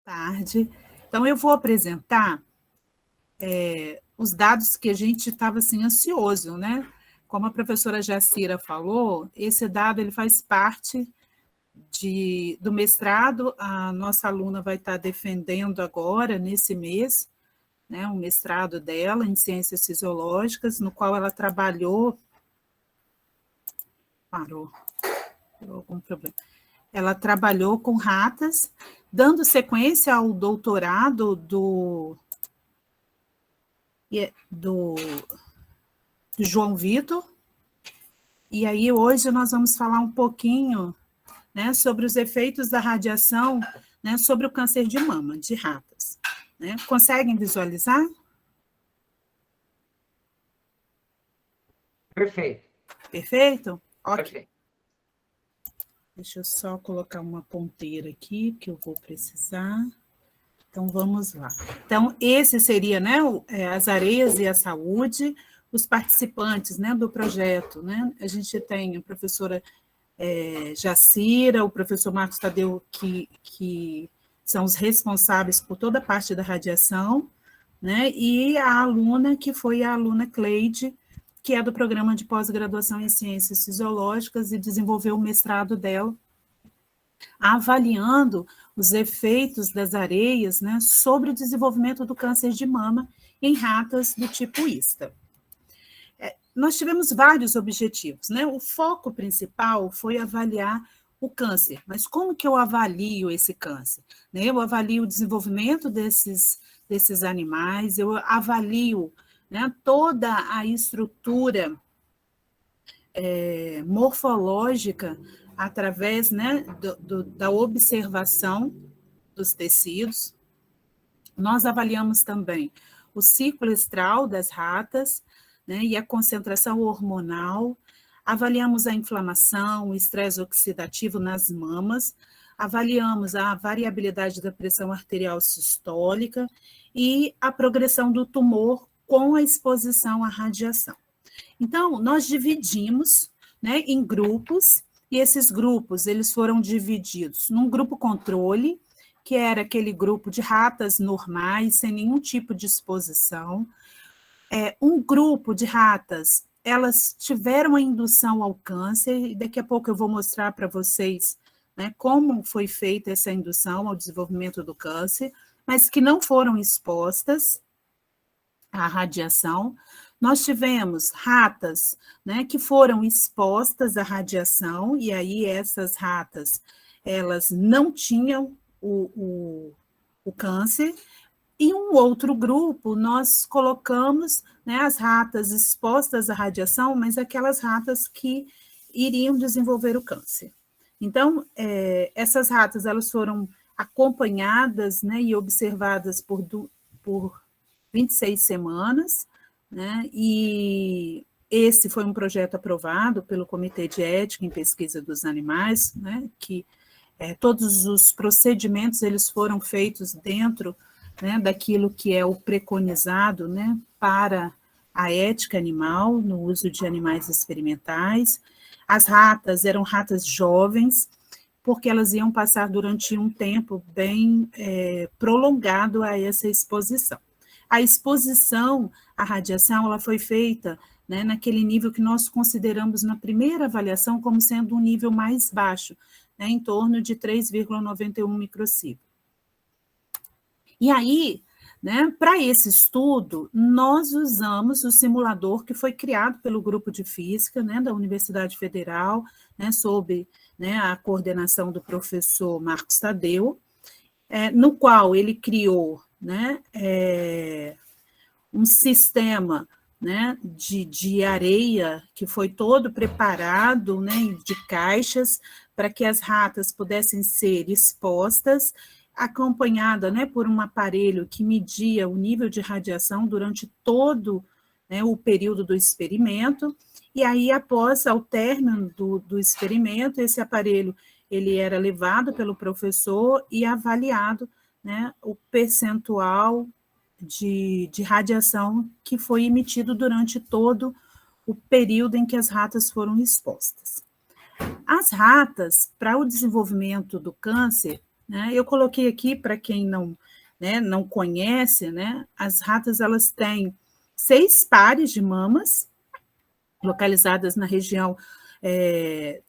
Tarde. Então, eu vou apresentar os dados que a gente estava assim, ansioso, né? Como a professora Jacira falou, esse dado ele faz parte do mestrado, a nossa aluna vai estar defendendo agora, nesse mês, né, o mestrado dela em Ciências Fisiológicas, no qual ela trabalhou... Parou. Deu algum problema. Ela trabalhou com ratas, dando sequência ao doutorado do João Vitor. E aí hoje nós vamos falar um pouquinho, né, sobre os efeitos da radiação, né, sobre o câncer de mama de ratas. Né? Conseguem visualizar? Perfeito. Perfeito? Ok. Perfeito. Deixa eu só colocar uma ponteira aqui, que eu vou precisar. Então, vamos lá. Então, esse seria, né, as areias e a saúde, os participantes, né, do projeto, né? A gente tem a professora Jacira, o professor Marcos Tadeu, que são os responsáveis por toda a parte da radiação, né? E a aluna, que foi a aluna Cleide, que é do programa de pós-graduação em Ciências Fisiológicas e desenvolveu o mestrado dela, avaliando os efeitos das areias, né, sobre o desenvolvimento do câncer de mama em ratas do tipo ISTA. Nós tivemos vários objetivos, né? O foco principal foi avaliar o câncer, mas como que eu avalio esse câncer? Né? Eu avalio o desenvolvimento desses animais, eu avalio, né, toda a estrutura morfológica através, né, da observação dos tecidos. Nós avaliamos também o ciclo estral das ratas, né, e a concentração hormonal, avaliamos a inflamação, o estresse oxidativo nas mamas, avaliamos a variabilidade da pressão arterial sistólica e a progressão do tumor com a exposição à radiação. Então, nós dividimos, né, em grupos, e esses grupos eles foram divididos num grupo controle, que era aquele grupo de ratas normais, sem nenhum tipo de exposição. Um grupo de ratas, elas tiveram a indução ao câncer, e daqui a pouco eu vou mostrar para vocês, né, como foi feita essa indução ao desenvolvimento do câncer, mas que não foram expostas à radiação. Nós tivemos ratas, né, que foram expostas à radiação, e aí essas ratas, elas não tinham o câncer, e um outro grupo, nós colocamos, né, as ratas expostas à radiação, mas aquelas ratas que iriam desenvolver o câncer. Então, essas ratas, elas foram acompanhadas, né, e observadas por 26 semanas, né, e esse foi um projeto aprovado pelo Comitê de Ética em Pesquisa dos Animais, né, que todos os procedimentos eles foram feitos dentro, né, daquilo que é o preconizado, né, para a ética animal no uso de animais experimentais. As ratas eram ratas jovens, porque elas iam passar durante um tempo bem prolongado a essa exposição. A exposição à radiação ela foi feita, né, naquele nível que nós consideramos na primeira avaliação como sendo um nível mais baixo, né, em torno de 3,91 microsievert. E aí, né, para esse estudo, nós usamos o simulador que foi criado pelo grupo de física, né, da Universidade Federal, né, sob, né, a coordenação do professor Marcos Tadeu, no qual ele criou, né, um sistema, né, de areia que foi todo preparado, né, de caixas para que as ratas pudessem ser expostas, acompanhada, né, por um aparelho que media o nível de radiação durante todo, né, o período do experimento, e aí, após ao término do experimento, esse aparelho ele era levado pelo professor e avaliado, né, o percentual de radiação que foi emitido durante todo o período em que as ratas foram expostas. As ratas, para o desenvolvimento do câncer, né? Eu coloquei aqui, para quem não, né, não conhece, né, as ratas elas têm 6 pares de mamas, localizadas na região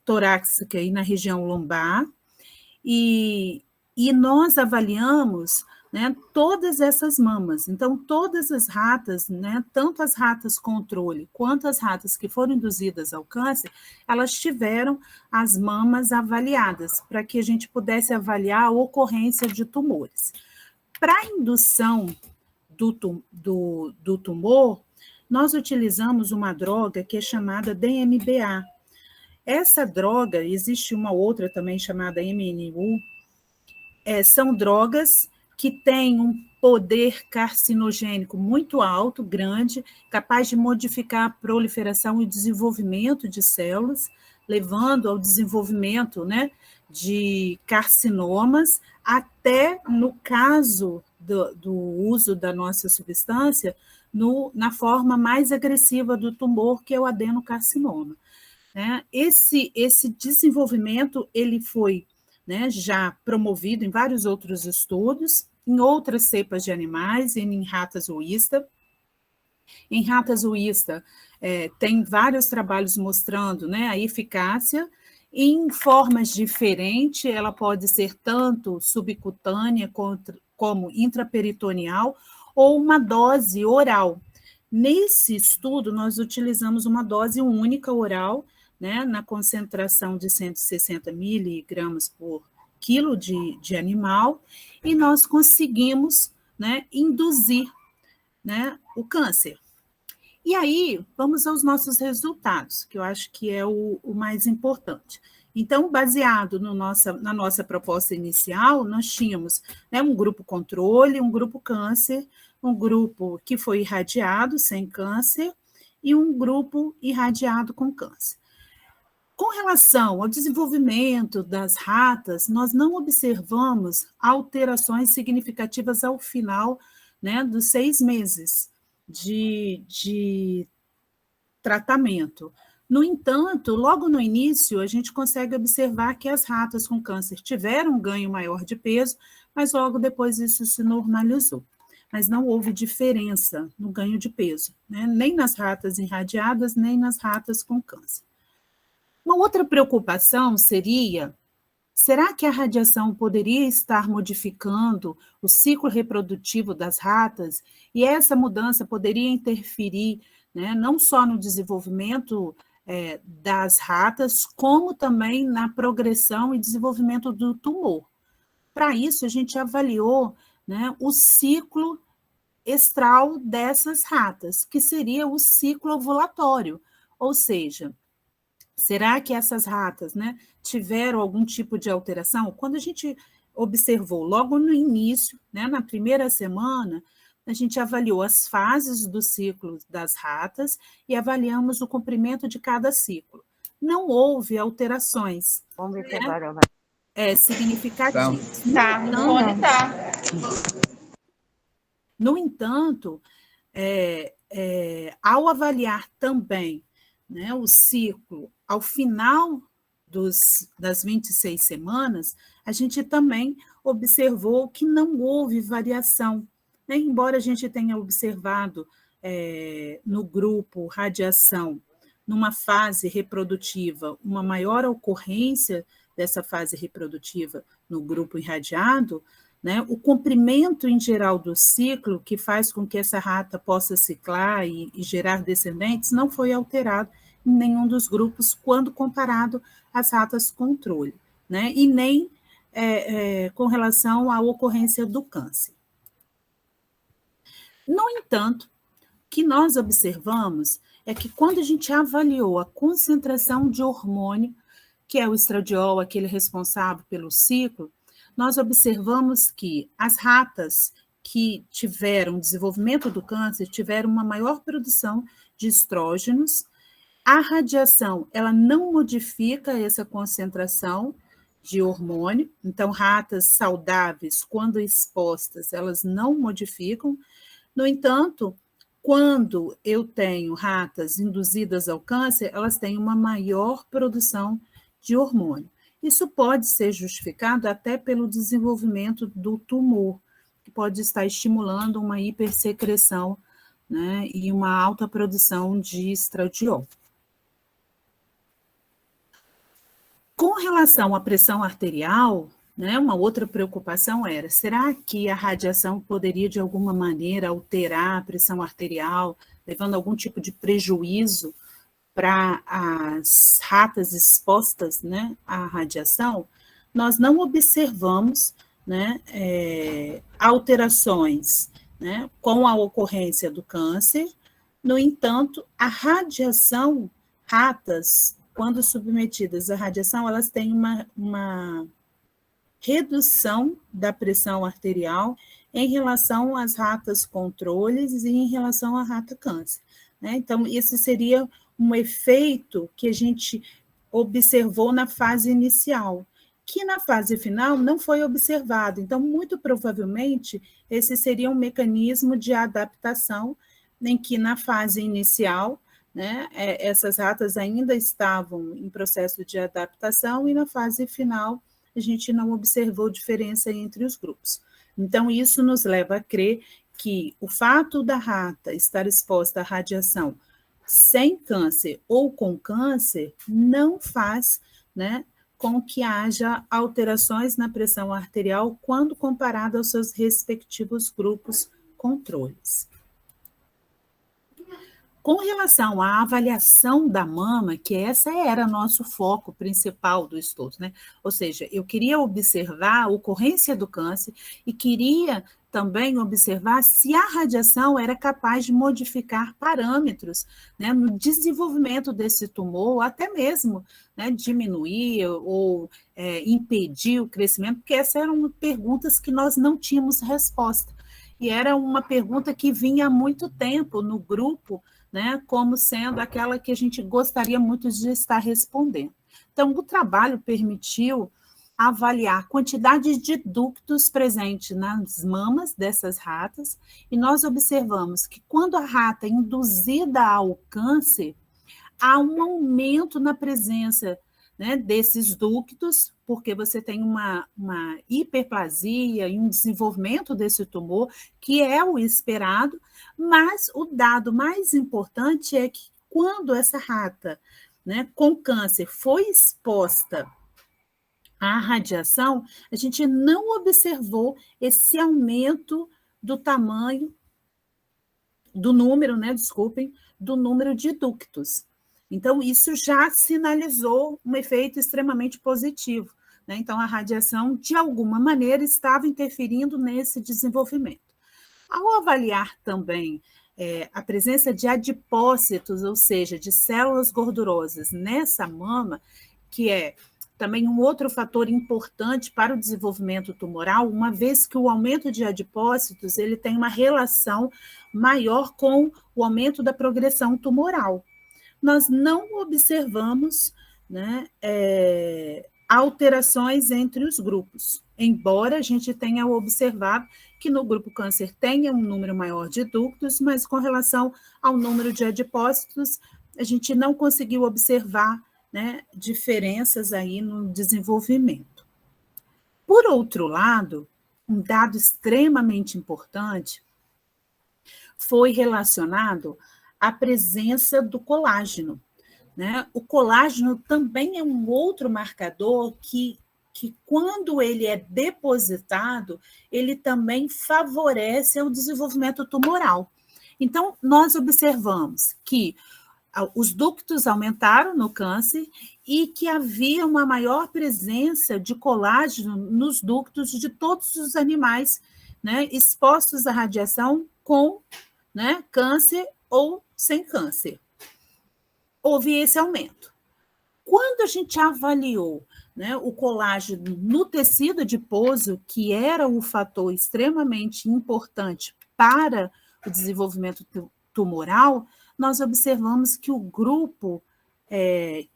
torácica e na região lombar, e, e nós avaliamos, né, todas essas mamas. Então, todas as ratas, né, tanto as ratas controle quanto as ratas que foram induzidas ao câncer, elas tiveram as mamas avaliadas, para que a gente pudesse avaliar a ocorrência de tumores. Para a indução do tumor, nós utilizamos uma droga que é chamada DMBA. Essa droga, existe uma outra também chamada MNU, são drogas que têm um poder carcinogênico muito alto, grande, capaz de modificar a proliferação e desenvolvimento de células, levando ao desenvolvimento, né, de carcinomas, até no caso do uso da nossa substância, na forma mais agressiva do tumor, que é o adenocarcinoma. Né? Esse desenvolvimento ele foi, né, já promovido em vários outros estudos, em outras cepas de animais e em ratas uísta. Em ratas uísta, tem vários trabalhos mostrando, né, a eficácia em formas diferentes, ela pode ser tanto subcutânea como intraperitoneal ou uma dose oral. Nesse estudo, nós utilizamos uma dose única oral, né, na concentração de 160 miligramas por quilo de animal, e nós conseguimos, né, induzir, né, o câncer. E aí, vamos aos nossos resultados, que eu acho que é o mais importante. Então, baseado na nossa proposta inicial, nós tínhamos, né, um grupo controle, um grupo câncer, um grupo que foi irradiado sem câncer e um grupo irradiado com câncer. Com relação ao desenvolvimento das ratas, nós não observamos alterações significativas ao final, né, dos 6 meses de tratamento. No entanto, logo no início, a gente consegue observar que as ratas com câncer tiveram um ganho maior de peso, mas logo depois isso se normalizou. Mas não houve diferença no ganho de peso, né? Nem nas ratas irradiadas, nem nas ratas com câncer. Uma outra preocupação seria: será que a radiação poderia estar modificando o ciclo reprodutivo das ratas e essa mudança poderia interferir, né, não só no desenvolvimento das ratas, como também na progressão e desenvolvimento do tumor? Para isso, a gente avaliou, né, o ciclo estral dessas ratas, que seria o ciclo ovulatório, ou seja, será que essas ratas, né, tiveram algum tipo de alteração? Quando a gente observou logo no início, né, na primeira semana, a gente avaliou as fases do ciclo das ratas e avaliamos o comprimento de cada ciclo. Não houve alterações, né, significativas. No entanto, ao avaliar também, né, o ciclo ao final das 26 semanas, a gente também observou que não houve variação, né? Embora a gente tenha observado no grupo radiação, numa fase reprodutiva, uma maior ocorrência dessa fase reprodutiva no grupo irradiado, né, o comprimento em geral do ciclo, que faz com que essa rata possa ciclar e gerar descendentes, não foi alterado em nenhum dos grupos quando comparado às ratas controle, né, e nem com relação à ocorrência do câncer. No entanto, o que nós observamos é que quando a gente avaliou a concentração de hormônio, que é o estradiol, aquele responsável pelo ciclo, nós observamos que as ratas que tiveram desenvolvimento do câncer tiveram uma maior produção de estrógenos. A radiação, ela não modifica essa concentração de hormônio, então ratas saudáveis, quando expostas, elas não modificam. No entanto, quando eu tenho ratas induzidas ao câncer, elas têm uma maior produção de hormônio. Isso pode ser justificado até pelo desenvolvimento do tumor, que pode estar estimulando uma hipersecreção, né, e uma alta produção de estradiol. Com relação à pressão arterial, né, uma outra preocupação era, será que a radiação poderia, de alguma maneira, alterar a pressão arterial, levando a algum tipo de prejuízo para as ratas expostas, né, à radiação? Nós não observamos, né, alterações, né, com a ocorrência do câncer. No entanto, a radiação, ratas, quando submetidas à radiação, elas têm uma redução da pressão arterial em relação às ratas controles e em relação à rata câncer, né? Então, esse seria um efeito que a gente observou na fase inicial, que na fase final não foi observado. Então, muito provavelmente, esse seria um mecanismo de adaptação em que na fase inicial, né, essas ratas ainda estavam em processo de adaptação e na fase final a gente não observou diferença entre os grupos. Então, isso nos leva a crer que o fato da rata estar exposta à radiação sem câncer ou com câncer não faz, né, com que haja alterações na pressão arterial quando comparado aos seus respectivos grupos controles. Com relação à avaliação da mama, que essa era nosso foco principal do estudo, né? Ou seja, eu queria observar a ocorrência do câncer e queria também observar se a radiação era capaz de modificar parâmetros, né, no desenvolvimento desse tumor, ou até mesmo, né, diminuir ou impedir o crescimento, porque essas eram perguntas que nós não tínhamos resposta. E era uma pergunta que vinha há muito tempo no grupo, né, como sendo aquela que a gente gostaria muito de estar respondendo. Então, o trabalho permitiu avaliar a quantidade de ductos presentes nas mamas dessas ratas, e nós observamos que quando a rata é induzida ao câncer, há um aumento na presença, né, desses ductos, porque você tem uma hiperplasia e um desenvolvimento desse tumor, que é o esperado, mas o dado mais importante é que quando essa rata, né, com câncer foi exposta à radiação, a gente não observou esse aumento do tamanho, do número, né, desculpem, do número de ductos. Então, isso já sinalizou um efeito extremamente positivo, né? Então, a radiação, de alguma maneira, estava interferindo nesse desenvolvimento. Ao avaliar também a presença de adipócitos, ou seja, de células gordurosas nessa mama, que é também um outro fator importante para o desenvolvimento tumoral, uma vez que o aumento de adipócitos ele tem uma relação maior com o aumento da progressão tumoral. Nós não observamos, né, alterações entre os grupos, embora a gente tenha observado que no grupo câncer tenha um número maior de ductos, mas com relação ao número de adipócitos, a gente não conseguiu observar, né, diferenças aí no desenvolvimento. Por outro lado, um dado extremamente importante foi relacionado à presença do colágeno, né? O colágeno também é um outro marcador que quando ele é depositado, ele também favorece o desenvolvimento tumoral. Então, nós observamos que os ductos aumentaram no câncer e que havia uma maior presença de colágeno nos ductos de todos os animais, né, expostos à radiação com, né, câncer ou sem câncer. Houve esse aumento. Quando a gente avaliou, né, o colágeno no tecido adiposo, que era um fator extremamente importante para o desenvolvimento tumoral, nós observamos que o grupo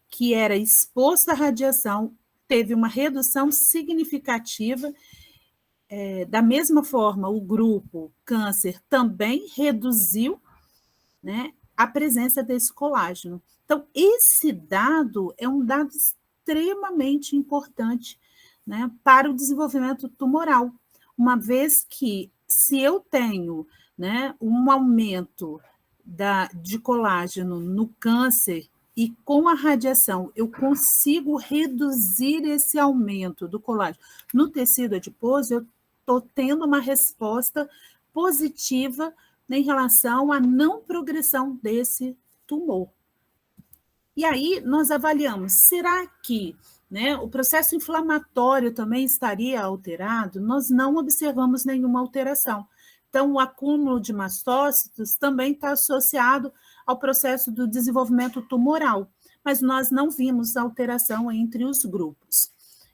que era exposto à radiação teve uma redução significativa. Da mesma forma, o grupo câncer também reduziu, né, a presença desse colágeno. Então, esse dado é um dado extremamente importante, né, para o desenvolvimento tumoral, uma vez que, se eu tenho, né, um aumento de colágeno no câncer, e com a radiação eu consigo reduzir esse aumento do colágeno no tecido adiposo, eu estou tendo uma resposta positiva em relação à não progressão desse tumor. E aí nós avaliamos, será que, né, o processo inflamatório também estaria alterado? Nós não observamos nenhuma alteração. Então, o acúmulo de mastócitos também está associado ao processo do desenvolvimento tumoral, mas nós não vimos alteração entre os grupos.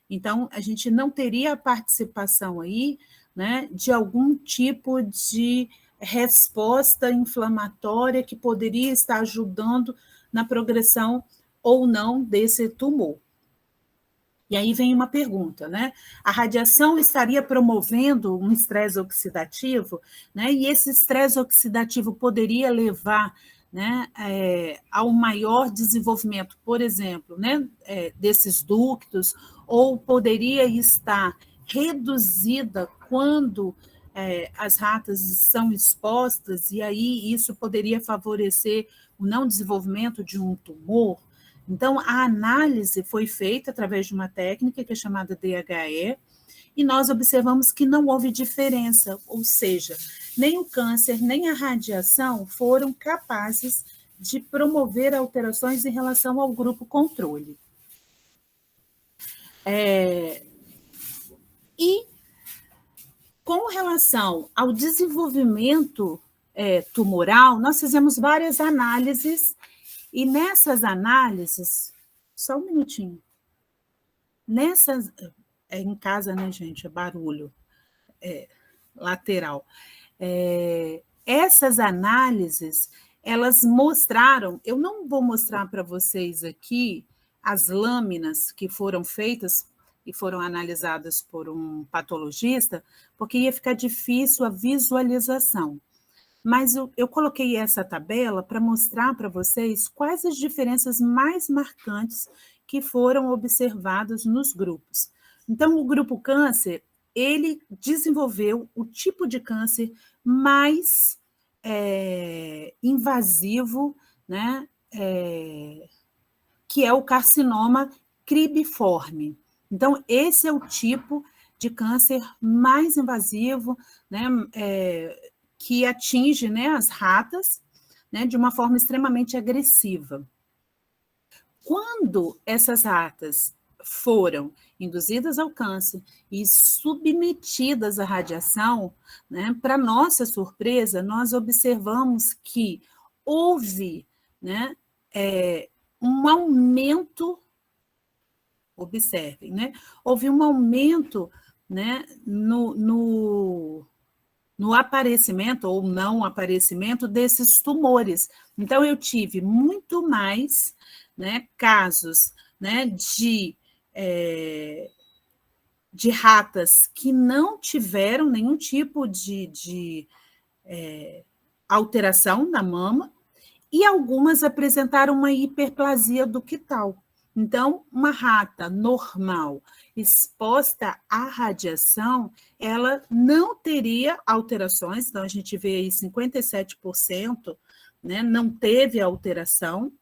Então, a gente não teria a participação aí, né, de algum tipo de resposta inflamatória que poderia estar ajudando na progressão ou não desse tumor. E aí vem uma pergunta, né? A radiação estaria promovendo um estresse oxidativo, né? E esse estresse oxidativo poderia levar, né, ao maior desenvolvimento, por exemplo, né, desses ductos, ou poderia estar reduzida quando as ratas são expostas, e aí isso poderia favorecer o não desenvolvimento de um tumor. Então, a análise foi feita através de uma técnica que é chamada DHE, e nós observamos que não houve diferença, ou seja, nem o câncer, nem a radiação foram capazes de promover alterações em relação ao grupo controle. E, com relação ao desenvolvimento tumoral, nós fizemos várias análises, e nessas análises, só um minutinho, nessas, em casa, né, gente, é barulho lateral. Essas análises, elas mostraram, eu não vou mostrar para vocês aqui as lâminas que foram feitas e foram analisadas por um patologista, porque ia ficar difícil a visualização. Mas eu coloquei essa tabela para mostrar para vocês quais as diferenças mais marcantes que foram observadas nos grupos. Então, o grupo câncer, ele desenvolveu o tipo de câncer mais invasivo, né, que é o carcinoma cribiforme. Então, esse é o tipo de câncer mais invasivo, né, que atinge, né, as ratas, né, de uma forma extremamente agressiva. Quando essas ratas foram induzidas ao câncer e submetidas à radiação, né, para nossa surpresa, nós observamos que houve, né, um aumento, observem, né, houve um aumento, né, no aparecimento ou não aparecimento desses tumores. Então, eu tive muito mais, né, casos, né, de ratas que não tiveram nenhum tipo de alteração na mama, e algumas apresentaram uma hiperplasia ductal. Então, uma rata normal exposta à radiação, ela não teria alterações, então a gente vê aí 57%, né, não teve alteração,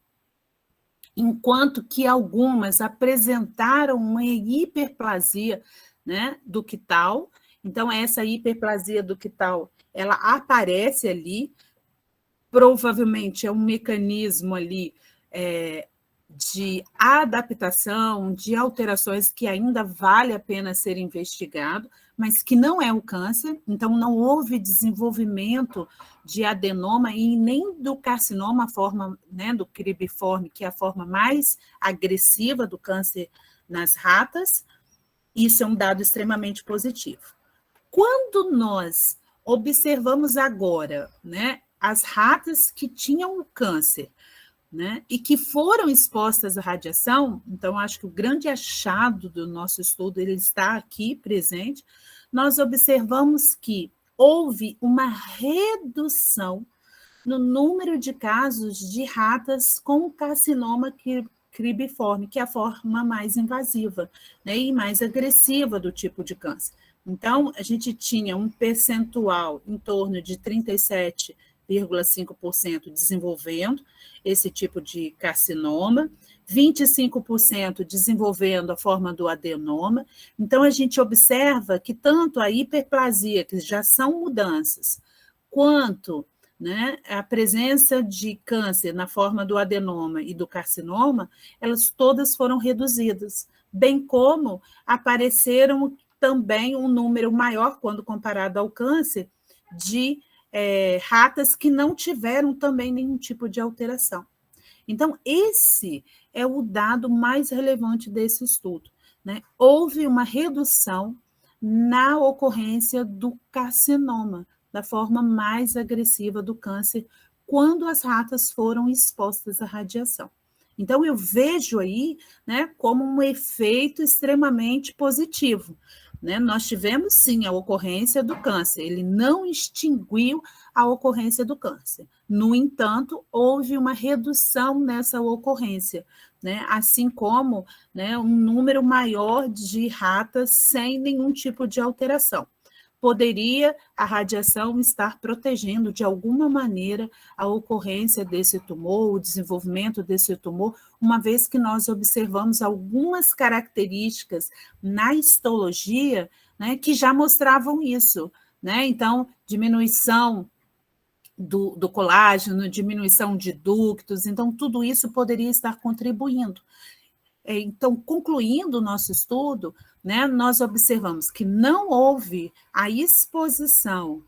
enquanto que algumas apresentaram uma hiperplasia, né, ductal. Então, essa hiperplasia ductal, ela aparece ali, provavelmente é um mecanismo ali de adaptação, de alterações que ainda vale a pena ser investigado, mas que não é o câncer, então não houve desenvolvimento de adenoma e nem do carcinoma, a forma, né, do cribiforme, que é a forma mais agressiva do câncer nas ratas. Isso é um dado extremamente positivo. Quando nós observamos agora, né, as ratas que tinham o câncer, né, e que foram expostas à radiação, então acho que o grande achado do nosso estudo, ele está aqui presente, nós observamos que houve uma redução no número de casos de ratas com carcinoma cribriforme, que é a forma mais invasiva, né, e mais agressiva do tipo de câncer. Então, a gente tinha um percentual em torno de 37,5% desenvolvendo esse tipo de carcinoma, 25% desenvolvendo a forma do adenoma. Então, a gente observa que tanto a hiperplasia, que já são mudanças, quanto, né, a presença de câncer na forma do adenoma e do carcinoma, elas todas foram reduzidas, bem como apareceram também um número maior, quando comparado ao câncer, de ratas que não tiveram também nenhum tipo de alteração. Então, esse é o dado mais relevante desse estudo, né? Houve uma redução na ocorrência do carcinoma, da forma mais agressiva do câncer, quando as ratas foram expostas à radiação. Então, eu vejo aí, né, como um efeito extremamente positivo, né? Nós tivemos, sim, a ocorrência do câncer, ele não extinguiu a ocorrência do câncer. No entanto, houve uma redução nessa ocorrência, né? Assim como, né, um número maior de ratas sem nenhum tipo de alteração. Poderia a radiação estar protegendo de alguma maneira a ocorrência desse tumor, o desenvolvimento desse tumor, uma vez que nós observamos algumas características na histologia, né, que já mostravam isso, né? Então, diminuição do colágeno, diminuição de ductos, então tudo isso poderia estar contribuindo. Então, concluindo o nosso estudo, né, nós observamos que não houve a exposição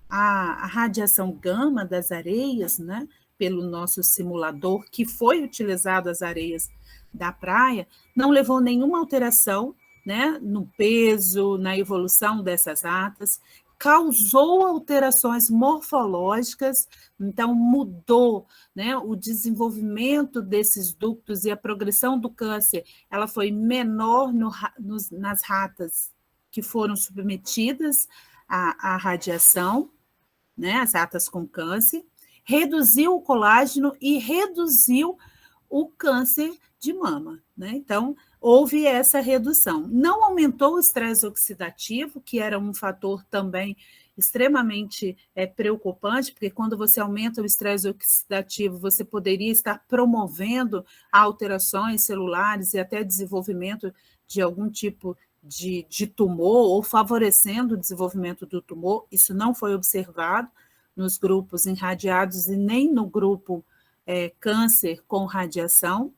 à radiação gama das areias, né, pelo nosso simulador, que foi utilizado as areias da praia, não levou nenhuma alteração, né, no peso, na evolução dessas ratas, causou alterações morfológicas, então mudou, né, o desenvolvimento desses ductos e a progressão do câncer, ela foi menor nas ratas que foram submetidas à radiação, né, as ratas com câncer, reduziu o colágeno e reduziu o câncer de mama, né? Então, houve essa redução. Não aumentou o estresse oxidativo, que era um fator também extremamente preocupante, porque quando você aumenta o estresse oxidativo, você poderia estar promovendo alterações celulares e até desenvolvimento de algum tipo de tumor, ou favorecendo o desenvolvimento do tumor. Isso não foi observado nos grupos irradiados e nem no grupo câncer com radiação,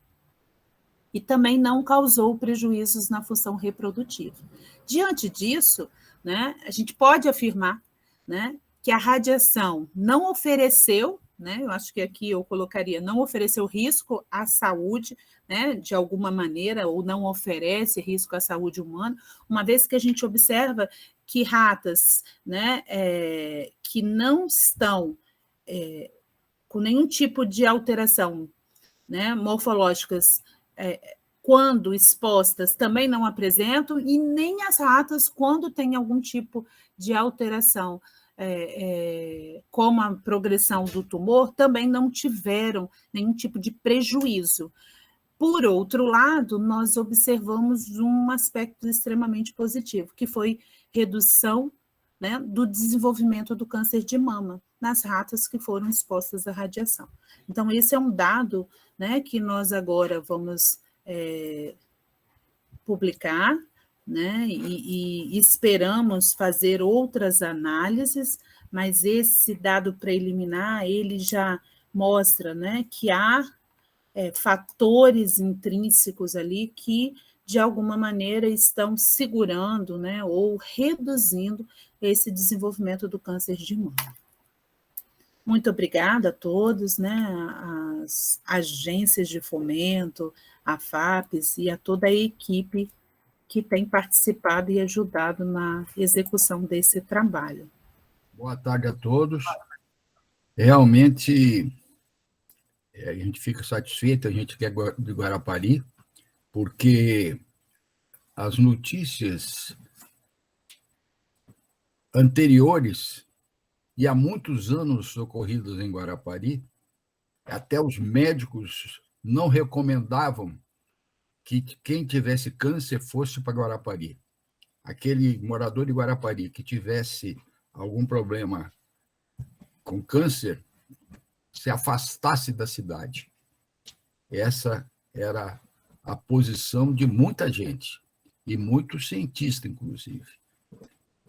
e também não causou prejuízos na função reprodutiva. Diante disso, né, a gente pode afirmar, né, que a radiação não ofereceu, né, eu acho que aqui eu colocaria, não ofereceu risco à saúde, né, de alguma maneira, ou não oferece risco à saúde humana, uma vez que a gente observa que ratas, né, que não estão com nenhum tipo de alteração, né, morfológicas, quando expostas, também não apresentam, e nem as ratas, quando tem algum tipo de alteração, como a progressão do tumor, também não tiveram nenhum tipo de prejuízo. Por outro lado, nós observamos um aspecto extremamente positivo, que foi redução, né, do desenvolvimento do câncer de mama nas ratas que foram expostas à radiação. Então, esse é um dado, né, que nós agora vamos publicar, né, e esperamos fazer outras análises, mas esse dado preliminar, ele já mostra, né, que há fatores intrínsecos ali que, de alguma maneira, estão segurando, né, ou reduzindo esse desenvolvimento do câncer de mama. Muito obrigada a todos, né, as agências de fomento, a FAPES e a toda a equipe que tem participado e ajudado na execução desse trabalho. Boa tarde a todos. Realmente, a gente fica satisfeito, a gente que é de Guarapari, porque as notícias anteriores, e há muitos anos ocorridas em Guarapari, até os médicos não recomendavam que quem tivesse câncer fosse para Guarapari. Aquele morador de Guarapari que tivesse algum problema com câncer, se afastasse da cidade. Essa era a posição de muita gente, e muitos cientistas, inclusive.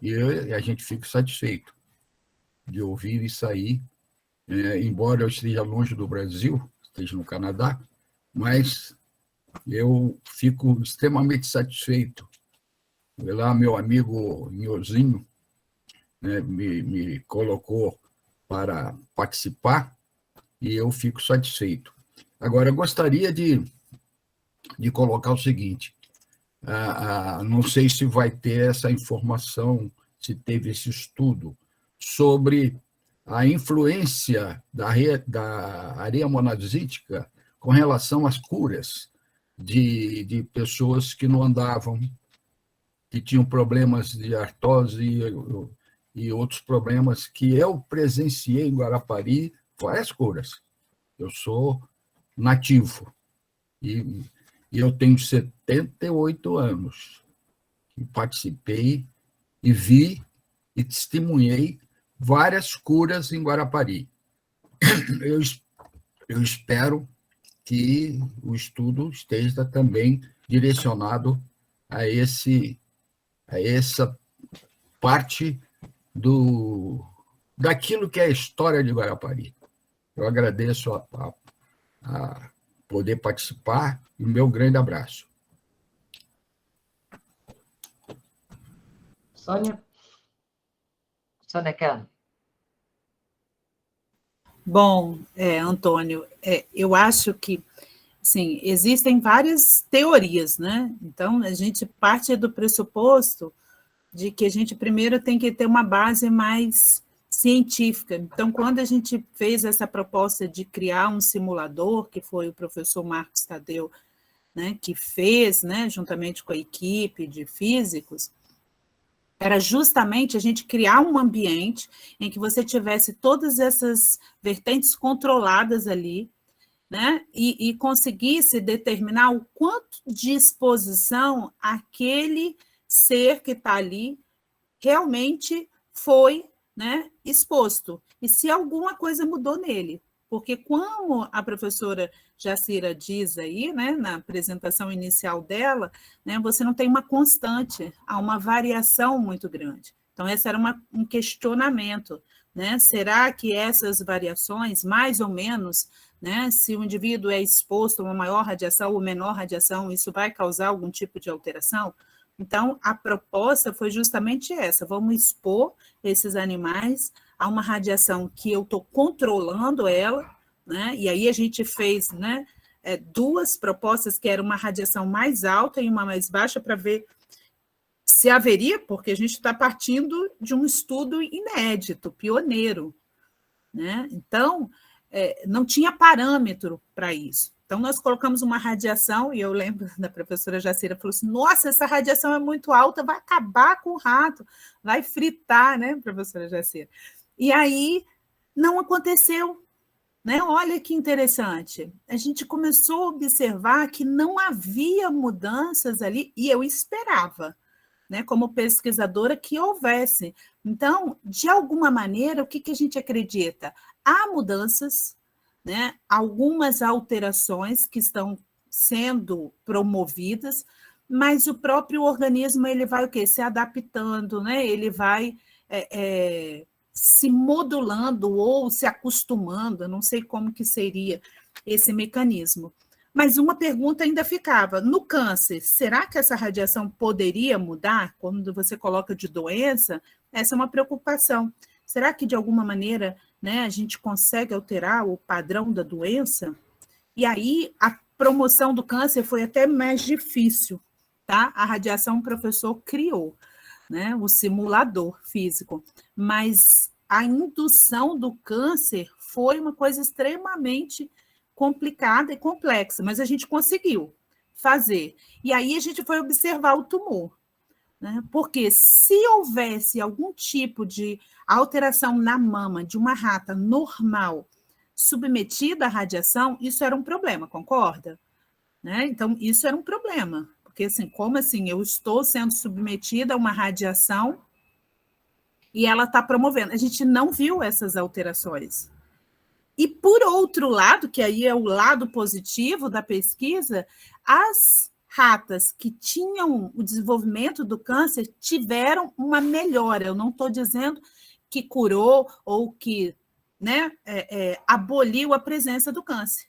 E a gente fica satisfeito de ouvir isso aí, embora eu esteja longe do Brasil, esteja no Canadá, mas eu fico extremamente satisfeito. Lá, meu amigo Nhozinho, né, me colocou para participar, e eu fico satisfeito. Agora, eu gostaria de colocar o seguinte, não sei se vai ter essa informação, se teve esse estudo, sobre a influência da areia monazítica com relação às curas de pessoas que não andavam, que tinham problemas de artrose e outros problemas que eu presenciei em Guarapari, várias curas. Eu sou nativo e eu tenho 78 anos e participei e vi e testemunhei várias curas em Guarapari. Eu espero que o estudo esteja também direcionado a essa parte daquilo que é a história de Guarapari. Eu agradeço a poder participar e o meu grande abraço. Sônia? Sônia quer? Bom, Antônio, eu acho que sim, existem várias teorias, né? Então, a gente parte do pressuposto de que a gente primeiro tem que ter uma base mais científica. Então, quando a gente fez essa proposta de criar um simulador, que foi o professor Marcos Tadeu, né, que fez, né, juntamente com a equipe de físicos, era justamente a gente criar um ambiente em que você tivesse todas essas vertentes controladas ali, né, e conseguisse determinar o quanto de exposição aquele ser que está ali realmente foi, né, exposto, e se alguma coisa mudou nele. Porque, como a professora Jacira diz aí, né, na apresentação inicial dela, né, você não tem uma constante, há uma variação muito grande. Então, esse era um questionamento, né? Será que essas variações, mais ou menos, né, se o indivíduo é exposto a uma maior radiação ou menor radiação, isso vai causar algum tipo de alteração? Então, a proposta foi justamente essa: vamos expor esses animais a uma radiação que eu estou controlando ela, né? E aí a gente fez, né, duas propostas, que era uma radiação mais alta e uma mais baixa, para ver se haveria, porque a gente está partindo de um estudo inédito, pioneiro, né? Então, não tinha parâmetro para isso. Então, nós colocamos uma radiação, e eu lembro da professora Jacira, falou assim: nossa, essa radiação é muito alta, vai acabar com o rato, vai fritar, né, professora Jacira? E aí, não aconteceu, né? Olha que interessante. A gente começou a observar que não havia mudanças ali, e eu esperava, né, como pesquisadora, que houvesse. Então, de alguma maneira, o que a gente acredita? Há mudanças, né, algumas alterações que estão sendo promovidas, mas o próprio organismo ele vai o quê? Se adaptando, né? Ele vai se modulando ou se acostumando, eu não sei como que seria esse mecanismo. Mas uma pergunta ainda ficava: no câncer, será que essa radiação poderia mudar? Quando você coloca de doença, essa é uma preocupação. Será que, de alguma maneira, né, a gente consegue alterar o padrão da doença? E aí, a promoção do câncer foi até mais difícil, tá? A radiação o professor criou, né, o simulador físico, mas a indução do câncer foi uma coisa extremamente complicada e complexa, mas a gente conseguiu fazer. E aí a gente foi observar o tumor, né? Porque se houvesse algum tipo de alteração na mama de uma rata normal submetida à radiação, isso era um problema, concorda? né? Então, isso era um problema, porque assim, como assim, eu estou sendo submetida a uma radiação e ela está promovendo. A gente não viu essas alterações. E, por outro lado, que aí é o lado positivo da pesquisa, as ratas que tinham o desenvolvimento do câncer tiveram uma melhora. Eu não estou dizendo que curou ou que, né, aboliu a presença do câncer.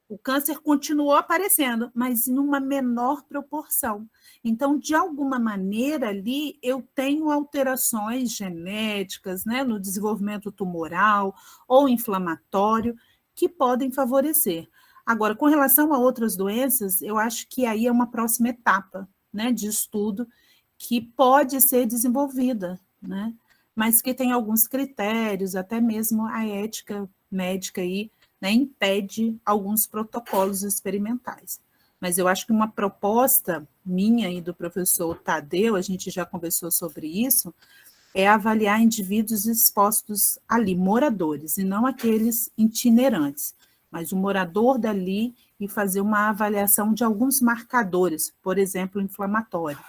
O câncer continuou aparecendo, mas em uma menor proporção. Então, de alguma maneira, ali eu tenho alterações genéticas, né, no desenvolvimento tumoral ou inflamatório que podem favorecer. Agora, com relação a outras doenças, eu acho que aí é uma próxima etapa, né, de estudo que pode ser desenvolvida, né, mas que tem alguns critérios, até mesmo a ética médica aí, né, impede alguns protocolos experimentais. Mas eu acho que uma proposta minha e do professor Tadeu, a gente já conversou sobre isso, é avaliar indivíduos expostos ali, moradores, e não aqueles itinerantes, mas o morador dali e fazer uma avaliação de alguns marcadores, por exemplo, inflamatório,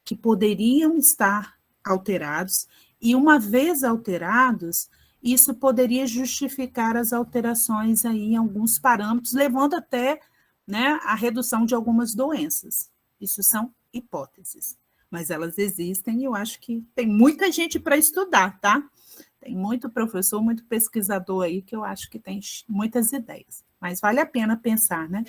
que poderiam estar alterados, e uma vez alterados, isso poderia justificar as alterações aí em alguns parâmetros, levando até, né, a redução de algumas doenças. Isso são hipóteses, mas elas existem e eu acho que tem muita gente para estudar, tá? Tem muito professor, muito pesquisador aí que eu acho que tem muitas ideias, mas vale a pena pensar, né?